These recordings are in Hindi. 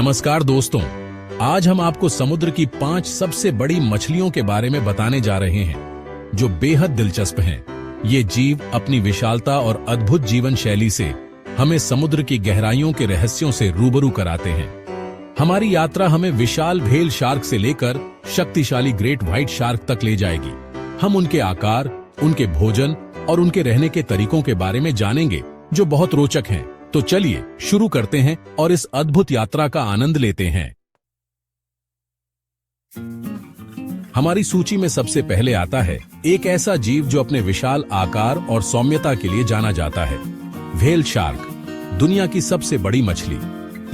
नमस्कार दोस्तों, आज हम आपको समुद्र की 5 सबसे बड़ी मछलियों के बारे में बताने जा रहे हैं जो बेहद दिलचस्प हैं। ये जीव अपनी विशालता और अद्भुत जीवन शैली से हमें समुद्र की गहराइयों के रहस्यों से रूबरू कराते हैं। हमारी यात्रा हमें विशाल व्हेल शार्क से लेकर शक्तिशाली ग्रेट व्हाइट शार्क तक ले जाएगी। हम उनके आकार, उनके भोजन और उनके रहने के तरीकों के बारे में जानेंगे जो बहुत रोचक हैं। तो चलिए शुरू करते हैं और इस अद्भुत यात्रा का आनंद लेते हैं। हमारी सूची में सबसे पहले आता है एक ऐसा जीव जो अपने विशाल आकार और सौम्यता के लिए जाना जाता है, व्हेल शार्क, दुनिया की सबसे बड़ी मछली।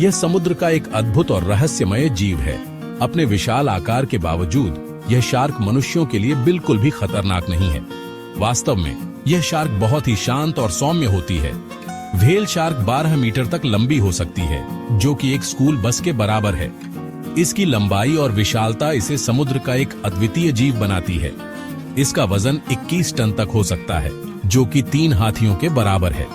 यह समुद्र का एक अद्भुत और रहस्यमय जीव है। अपने विशाल आकार के बावजूद यह शार्क मनुष्यों के लिए बिल्कुल भी खतरनाक नहीं है। वास्तव में यह शार्क बहुत ही शांत और सौम्य होती है। व्हेल शार्क 12 मीटर तक लंबी हो सकती है, जो कि एक स्कूल बस के बराबर है। इसकी लंबाई और विशालता इसे समुद्र का एक अद्वितीय जीव बनाती है। इसका वजन 21 टन तक हो सकता है, जो कि 3 हाथियों के बराबर है।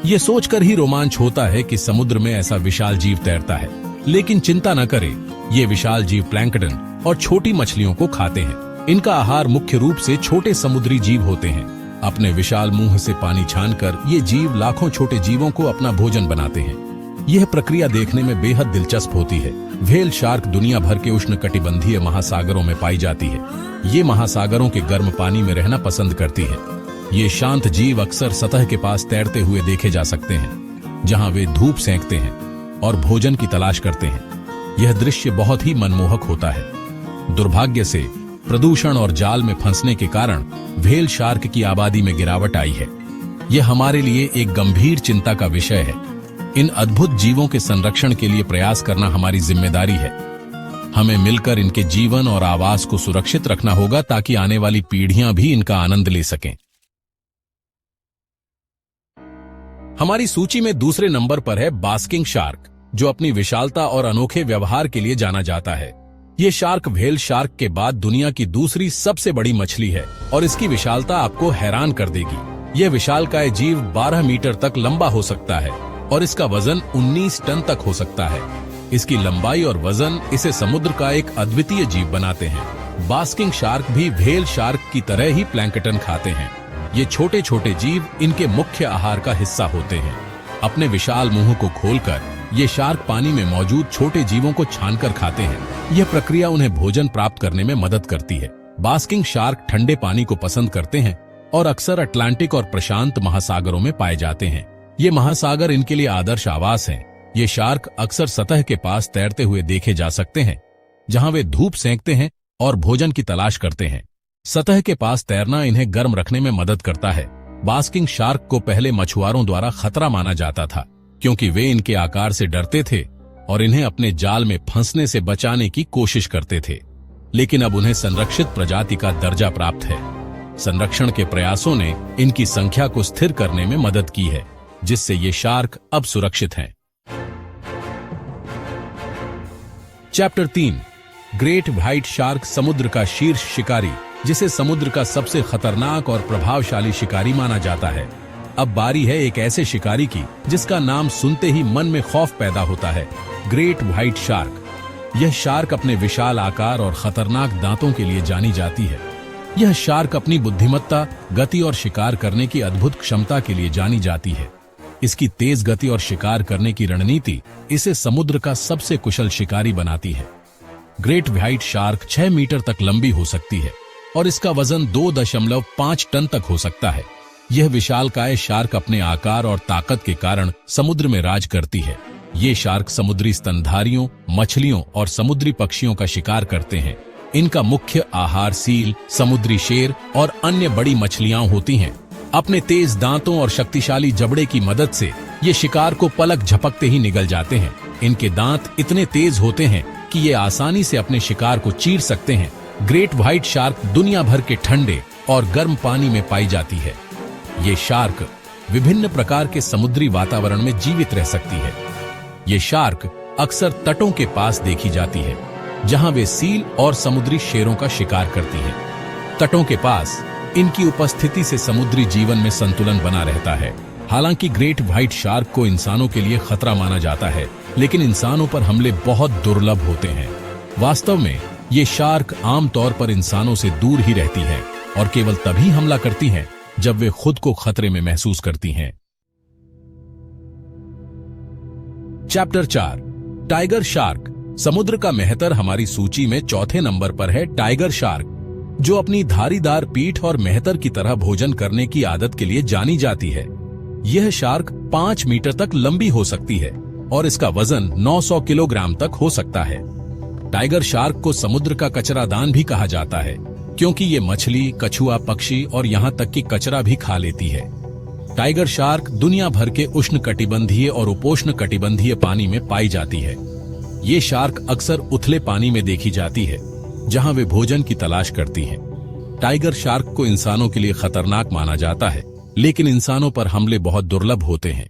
ये सोचकर ही रोमांच होता है कि समुद्र में ऐसा विशाल जीव तैरता है। लेकिन चिंता न करें, ये विशाल जीव प्लैंकटन और छोटी मछलियों को खाते हैं। इनका आहार मुख्य रूप से छोटे समुद्री जीव होते हैं। अपने विशाल मुंह से पानी छानकर ये जीव लाखों छोटे जीवों को अपना भोजन बनाते हैं। यह प्रक्रिया देखने में बेहद दिलचस्प होती है। व्हेल शार्क दुनिया भर के उष्णकटिबंधीय महासागरों में पाई जाती है। ये महासागरों के गर्म पानी में रहना पसंद करती है। ये शांत जीव अक्सर सतह के पास तैरते हुए देखे जा सकते हैं, जहां वे धूप सेंकते हैं और भोजन की तलाश करते हैं। यह दृश्य बहुत ही मनमोहक होता है। दुर्भाग्य से प्रदूषण और जाल में फंसने के कारण व्हेल शार्क की आबादी में गिरावट आई है। यह हमारे लिए एक गंभीर चिंता का विषय है। इन अद्भुत जीवों के संरक्षण के लिए प्रयास करना हमारी जिम्मेदारी है। हमें मिलकर इनके जीवन और आवास को सुरक्षित रखना होगा ताकि आने वाली पीढ़ियां भी इनका आनंद ले सकें। हमारी सूची में दूसरे नंबर पर है बास्किंग शार्क, जो अपनी विशालता और अनोखे व्यवहार के लिए जाना जाता है। ये शार्क व्हेल शार्क के बाद दुनिया की दूसरी सबसे बड़ी मछली है और इसकी विशालता आपको हैरान कर देगी। यह विशालकाय जीव 12 मीटर तक लंबा हो सकता है और इसका वजन 19 टन तक हो सकता है। इसकी लंबाई और वजन इसे समुद्र का एक अद्वितीय जीव बनाते हैं। बास्किंग शार्क भी व्हेल शार्क की तरह ही प्लैंकटन खाते हैं। ये छोटे छोटे जीव इनके मुख्य आहार का हिस्सा होते हैं। अपने विशाल मुंह को खोलकर ये शार्क पानी में मौजूद छोटे जीवों को छानकर खाते हैं। यह प्रक्रिया उन्हें भोजन प्राप्त करने में मदद करती है। बास्किंग शार्क ठंडे पानी को पसंद करते हैं और अक्सर अटलांटिक और प्रशांत महासागरों में पाए जाते हैं। ये महासागर इनके लिए आदर्श आवास हैं। ये शार्क अक्सर सतह के पास तैरते हुए देखे जा सकते हैं, जहां वे धूप सेंकते हैं और भोजन की तलाश करते हैं। सतह के पास तैरना इन्हें गर्म रखने में मदद करता है। बास्किंग शार्क को पहले मछुआरों द्वारा खतरा माना जाता था, क्योंकि वे इनके आकार से डरते थे और इन्हें अपने जाल में फंसने से बचाने की कोशिश करते थे। लेकिन अब उन्हें संरक्षित प्रजाति का दर्जा प्राप्त है। संरक्षण के प्रयासों ने इनकी संख्या को स्थिर करने में मदद की है, जिससे ये शार्क अब सुरक्षित हैं। चैप्टर 3, ग्रेट व्हाइट शार्क, समुद्र का शीर्ष शिकारी, जिसे समुद्र का सबसे खतरनाक और प्रभावशाली शिकारी माना जाता है। अब बारी है एक ऐसे शिकारी की जिसका नाम सुनते ही मन में खौफ पैदा होता है, ग्रेट व्हाइट शार्क। यह शार्क अपने विशाल आकार और खतरनाक दांतों के लिए जानी जाती है। यह शार्क अपनी बुद्धिमत्ता, गति और शिकार करने की अद्भुत क्षमता के लिए जानी जाती है। इसकी तेज गति और शिकार करने की रणनीति इसे समुद्र का सबसे कुशल शिकारी बनाती है। ग्रेट व्हाइट शार्क 6 मीटर तक लंबी हो सकती है और इसका वजन 2.5 टन तक हो सकता है। यह विशालकाय शार्क अपने आकार और ताकत के कारण समुद्र में राज करती है। ये शार्क समुद्री स्तनधारियों, मछलियों और समुद्री पक्षियों का शिकार करते हैं। इनका मुख्य आहार सील, समुद्री शेर और अन्य बड़ी मछलियां होती हैं। अपने तेज दांतों और शक्तिशाली जबड़े की मदद से ये शिकार को पलक झपकते ही निगल जाते हैं। इनके दांत इतने तेज होते हैं कि ये आसानी से अपने शिकार को चीर सकते हैं। ग्रेट व्हाइट शार्क दुनिया भर के ठंडे और गर्म पानी में पाई जाती है। ये शार्क विभिन्न प्रकार के समुद्री वातावरण में जीवित रह सकती है। ये शार्क अक्सर तटों के पास देखी जाती है, जहां वे सील और समुद्री शेरों का शिकार करती है। तटों के पास इनकी उपस्थिति से समुद्री जीवन में संतुलन बना रहता है, हालांकि ग्रेट व्हाइट शार्क को इंसानों के लिए खतरा माना जाता है, लेकिन इंसानों पर हमले बहुत दुर्लभ होते हैं। वास्तव में ये शार्क आमतौर पर इंसानों से दूर ही रहती हैं और केवल तभी हमला करती हैं जब वे खुद को खतरे में महसूस करती हैं। Chapter 4 tiger shark. समुद्र का मेहतर हमारी सूची में चौथे नंबर पर है टाइगर शार्क, जो अपनी धारीदार पीठ और मेहतर की तरह भोजन करने की आदत के लिए जानी जाती है। यह शार्क 5 मीटर तक लंबी हो सकती है और इसका वजन 900 किलोग्राम तक हो सकता है। टाइगर शार्क को समुद्र का कचरादान भी कहा जाता है, क्योंकि ये मछली, कछुआ, पक्षी और यहाँ तक कि कचरा भी खा लेती है। टाइगर शार्क दुनिया भर के उष्णकटिबंधीय और उपोष्ण कटिबंधीय पानी में पाई जाती है। ये शार्क अक्सर उथले पानी में देखी जाती है, जहां वे भोजन की तलाश करती हैं। टाइगर शार्क को इंसानों के लिए खतरनाक माना जाता है, लेकिन इंसानों पर हमले बहुत दुर्लभ होते हैं।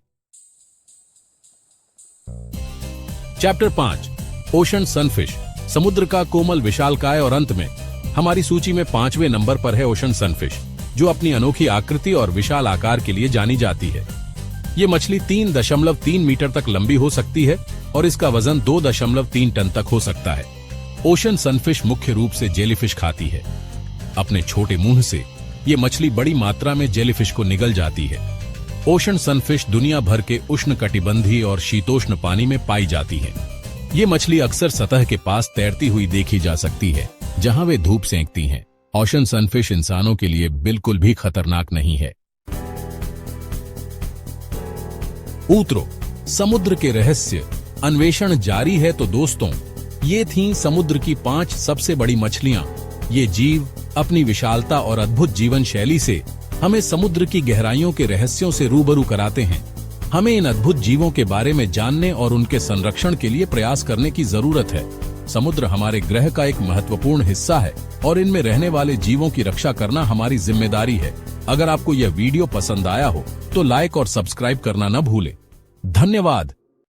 Chapter 5 ocean sunfish. समुद्र का कोमल विशालकाय और अंत में हमारी सूची में 5वें नंबर पर है ओशन सनफिश, जो अपनी अनोखी आकृति और विशाल आकार के लिए जानी जाती है। ये मछली 3.3 मीटर तक लंबी हो सकती है और इसका वजन 2.3 टन तक हो सकता है। ओशन सनफिश मुख्य रूप से जेलीफिश खाती है। अपने छोटे मुंह से ये मछली बड़ी मात्रा में जेलीफिश को निगल जाती है। ओशन सनफिश दुनिया भर के उष्णकटिबंधीय और शीतोष्ण पानी में पाई जाती है। ये मछली अक्सर सतह के पास तैरती हुई देखी जा सकती है, जहां वे धूप सेंकती हैं। ओशन सनफिश इंसानों के लिए बिल्कुल भी खतरनाक नहीं है। उत्तरों, समुद्र के रहस्य अन्वेषण जारी है। तो दोस्तों, ये थीं समुद्र की 5 सबसे बड़ी मछलियां। ये जीव अपनी विशालता और अद्भुत जीवन शैली से हमें समुद्र की गहराइयों के रहस्यों से रूबरू कराते हैं। हमें इन अद्भुत जीवों के बारे में जानने और उनके संरक्षण के लिए प्रयास करने की जरूरत है। समुद्र हमारे ग्रह का एक महत्वपूर्ण हिस्सा है और इनमें रहने वाले जीवों की रक्षा करना हमारी जिम्मेदारी है। अगर आपको यह वीडियो पसंद आया हो तो लाइक और सब्सक्राइब करना न भूलें। धन्यवाद।